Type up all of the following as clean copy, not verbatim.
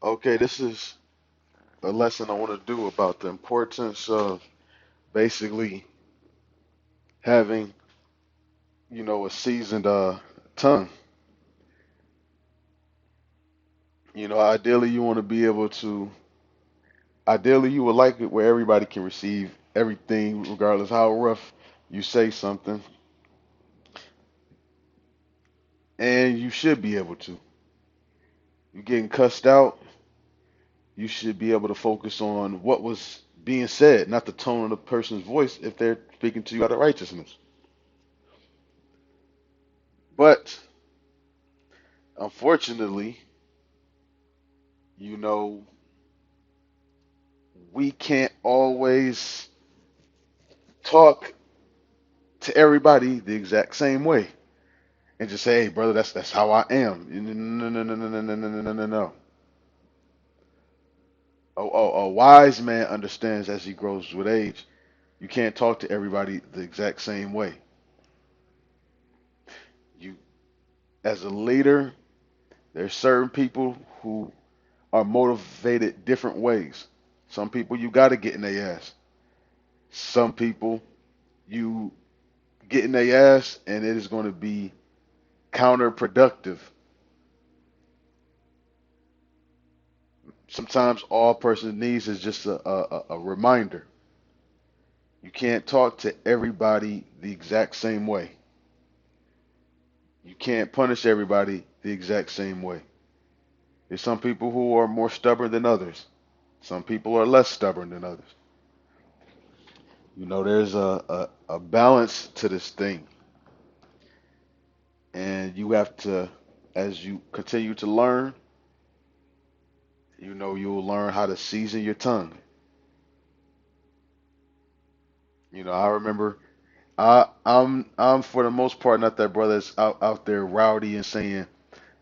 Okay, this is a lesson I want to do about the importance of basically having, a seasoned tongue. Ideally you want to be able to, ideally you would like it where everybody can receive everything, regardless how rough you say something, and you should be able to. You're getting cussed out, you should be able to focus on what was being said, not the tone of the person's voice if they're speaking to you out of righteousness. But unfortunately, you know, we can't always talk to everybody the exact same way and just say, "Hey, brother, that's how I am." No, no, no, no, no, no, no, no, no, no, no. A wise man understands as he grows with age. You can't talk to everybody the exact same way. You, as a leader, there's certain people who are motivated different ways. Some people you got to get in their ass. Some people you get in their ass and it is going to be counterproductive. Sometimes all a person needs is just a reminder. You can't talk to everybody the exact same way. You can't punish everybody the exact same way. There's some people who are more stubborn than others. Some people are less stubborn than others. There's a balance to this thing. And you have to, as you continue to learn, you'll learn how to season your tongue. I remember I'm for the most part not that brother that's out there rowdy and saying,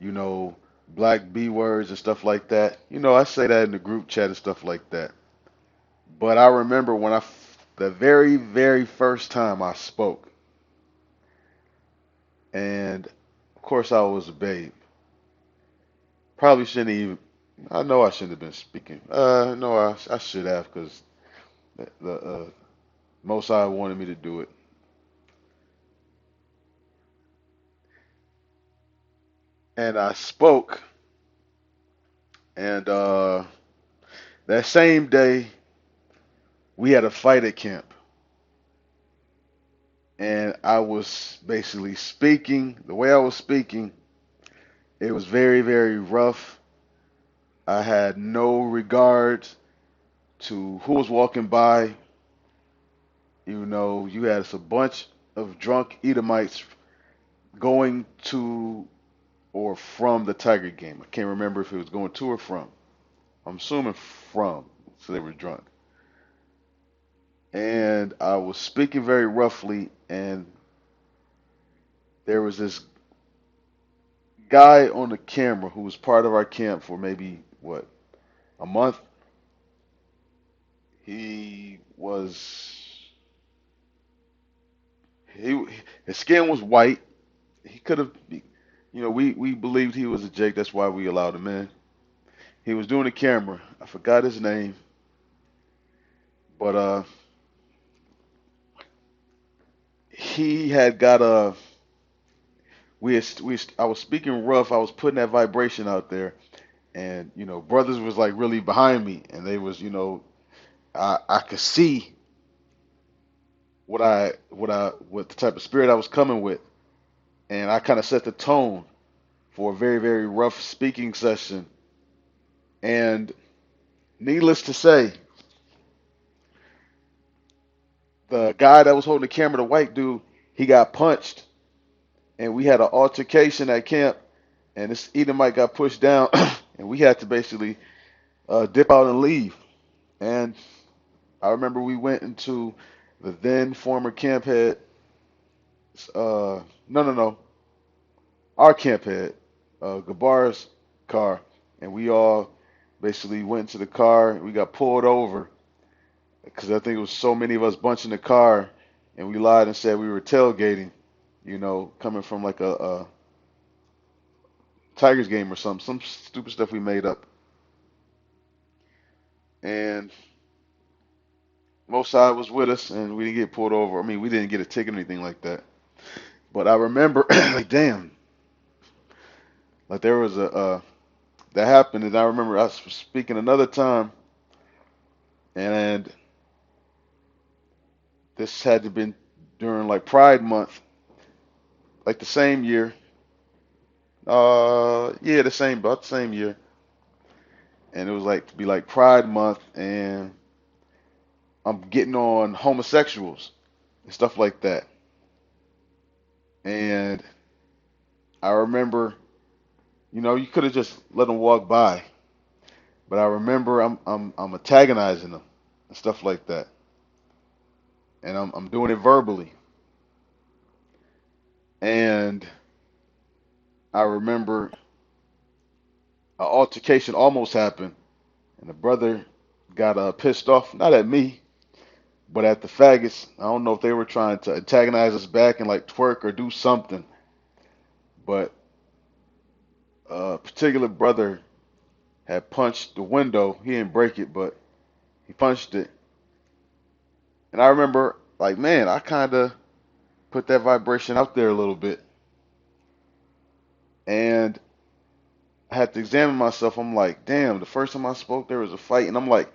you know, black B words and stuff like that. I say that in the group chat and stuff like that. But I remember the very, very first time I spoke, and of course I was a babe. Probably shouldn't even. I know I shouldn't have been speaking. No, I should have because the Most High wanted me to do it. And I spoke, and that same day we had a fight at camp, and I was basically speaking. The way I was speaking, it was very, very rough. I had no regard to who was walking by. You had a bunch of drunk Edomites going to or from the Tiger game. I can't remember if it was going to or from. I'm assuming from, so they were drunk. And I was speaking very roughly, and there was this guy on the camera who was part of our camp for maybe what, a month. He was he his skin was white. He could have, we believed he was a Jake. That's why we allowed him in. He was doing the camera. I forgot his name, but he had got a. I was speaking rough. I was putting that vibration out there, and brothers was like really behind me, and they was, I could see what the type of spirit I was coming with, and I kind of set the tone for a very, very rough speaking session. And needless to say, the guy that was holding the camera, the white dude, he got punched, and we had an altercation at camp, and this Edomite got pushed down, and we had to basically dip out and leave. And I remember we went into the then former camp head, no, no, no, our camp head, Gabar's car, and we all basically went into the car. And we got pulled over because I think it was so many of us bunched in the car, and we lied and said we were tailgating, coming from like a Tigers game or some stupid stuff we made up. and Most Side was with us, and we didn't get pulled over. I mean, we didn't get a ticket or anything like that. But I remember, like, damn, like there was a that happened, and I remember I was speaking another time, and this had to have been during like Pride Month, like the same year. Yeah, the same, about the same year, and it was like to be like Pride Month, and I'm getting on homosexuals and stuff like that, and I remember, you could have just let them walk by, but I remember I'm antagonizing them and stuff like that, and I'm doing it verbally, and I remember an altercation almost happened, and the brother got pissed off, not at me, but at the faggots. I don't know if they were trying to antagonize us back and like twerk or do something, but a particular brother had punched the window. He didn't break it, but he punched it. And I remember, like, man, I kind of put that vibration out there a little bit. And I had to examine myself. I'm like, damn, the first time I spoke, there was a fight. And I'm like,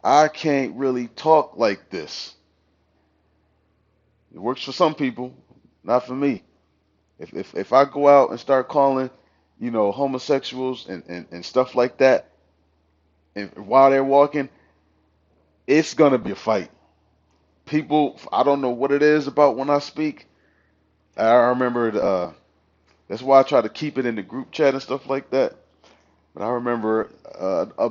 I can't really talk like this. It works for some people, not for me. If I go out and start calling, homosexuals and stuff like that, and while they're walking, it's gonna be a fight. People, I don't know what it is about when I speak. I remember that's why I try to keep it in the group chat and stuff like that. But I remember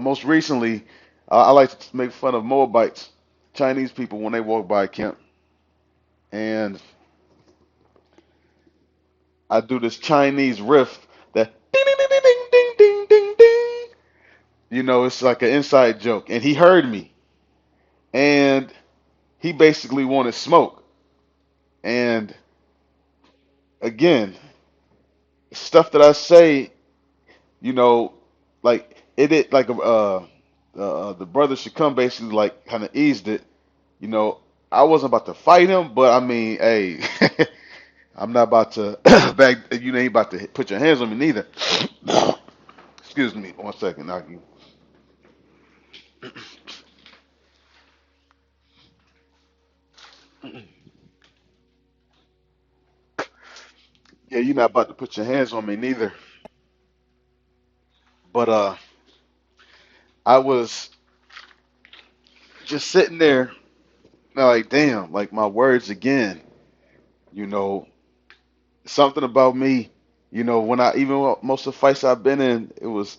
most recently, I like to make fun of Moabites, Chinese people when they walk by camp, and I do this Chinese riff that ding ding ding ding ding ding ding ding. It's like an inside joke, and he heard me, and he basically wanted smoke. And again, stuff that I say, you know, like it like the brother should come basically like kind of eased it. You know, I wasn't about to fight him, but I mean, hey, I'm not about to back. You ain't about to put your hands on me neither. Excuse me, 1 second, Naki. Yeah, you're not about to put your hands on me neither. But I was just sitting there, like, damn, like my words again. You know, something about me. When I even most of the fights I've been in, it was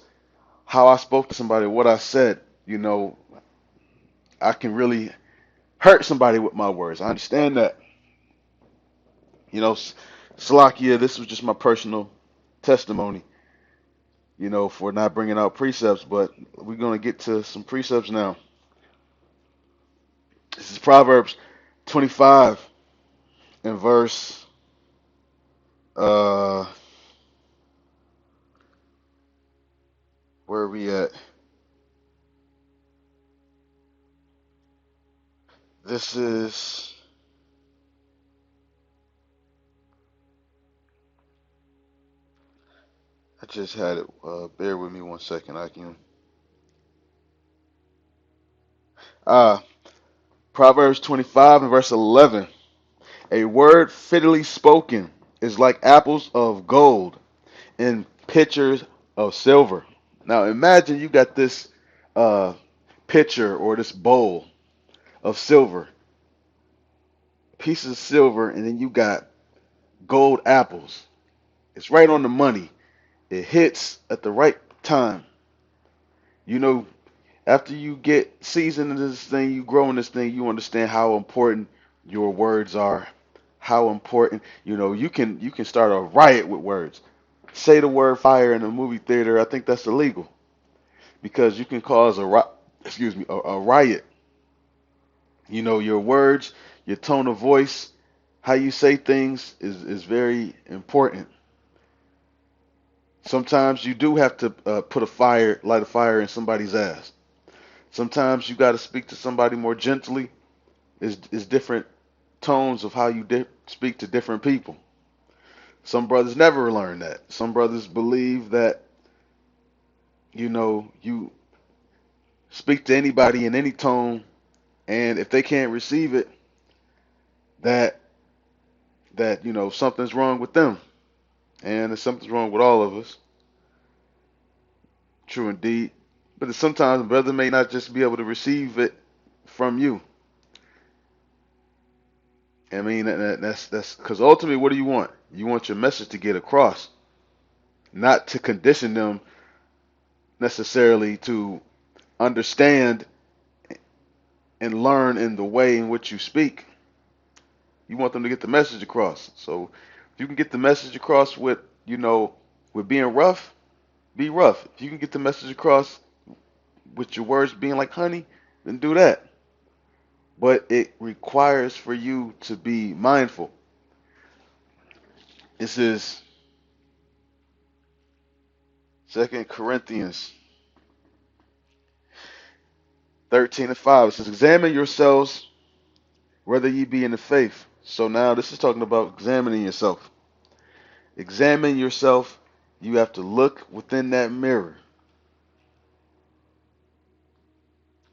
how I spoke to somebody, what I said. You know, I can really hurt somebody with my words. I understand that. Salakia, this was just my personal testimony. For not bringing out precepts, but we're gonna get to some precepts now. This is Proverbs 25 and verse uh where are we at? This is I just had it. Bear with me 1 second. I can. Uh, Proverbs 25 and verse 11. A word fittingly spoken is like apples of gold in pitchers of silver. Now imagine you got this uh, pitcher or this bowl of silver, pieces of silver, and then you got gold apples. It's right on the money. It hits at the right time. You know, after you get seasoned in this thing, you grow in this thing, you understand how important your words are. How important, you can start a riot with words. Say the word fire in a movie theater, I think that's illegal because you can cause excuse me, a riot. Your words, your tone of voice, how you say things is very important. Sometimes you do have to light a fire in somebody's ass. Sometimes you got to speak to somebody more gently. Is different tones of how you speak to different people. Some brothers never learn that. Some brothers believe that you speak to anybody in any tone, and if they can't receive it, that something's wrong with them, and something's wrong with all of us. True indeed. But sometimes a brother may not just be able to receive it from you. I mean, that's because ultimately, what do you want? You want your message to get across, not to condition them necessarily to understand and learn in the way in which you speak. You want them to get the message across. So if you can get the message across with being rough, be rough. If you can get the message across with your words being like honey, then do that. But it requires for you to be mindful. This is 2 Corinthians 13:5. It says, examine yourselves whether ye be in the faith. So now this is talking about examining yourself. Examine yourself. You have to look within that mirror.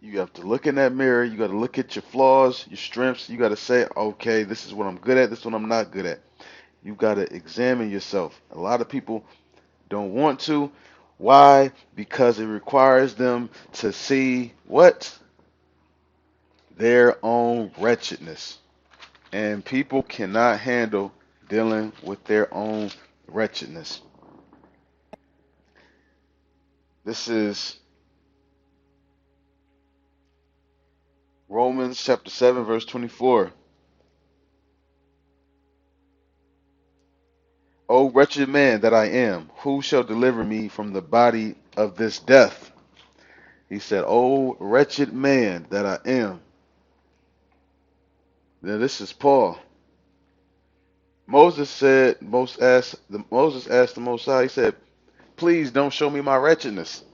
You have to look in that mirror. You got to look at your flaws, your strengths. You got to say, okay, this is what I'm good at. This is what I'm not good at. You got to examine yourself. A lot of people don't want to. Why? Because it requires them to see what? Their own wretchedness. And people cannot handle dealing with their own wretchedness. This is Romans chapter 7, verse 24. O wretched man that I am, who shall deliver me from the body of this death? He said, O wretched man that I am. Now this is Paul. Moses asked the Most High, he said, please don't show me my wretchedness.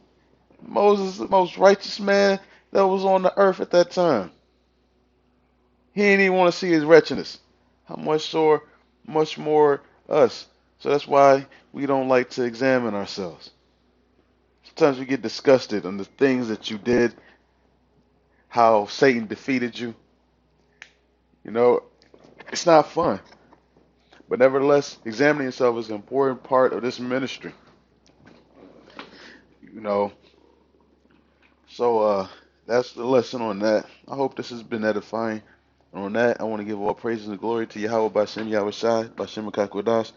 Moses, the most righteous man that was on the earth at that time. He didn't even want to see his wretchedness. How much more us. So that's why we don't like to examine ourselves. Sometimes we get disgusted on the things that you did, how Satan defeated you. You know, it's not fun. But nevertheless, examining yourself is an important part of this ministry. You know, so that's the lesson on that. I hope this has been edifying. And on that, I want to give all praise and glory to Yahweh Bashem Yahweh Shai, Bashem Kakodash,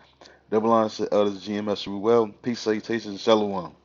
double honors to Elders GMS Ruel. Peace, salutations, and shalom.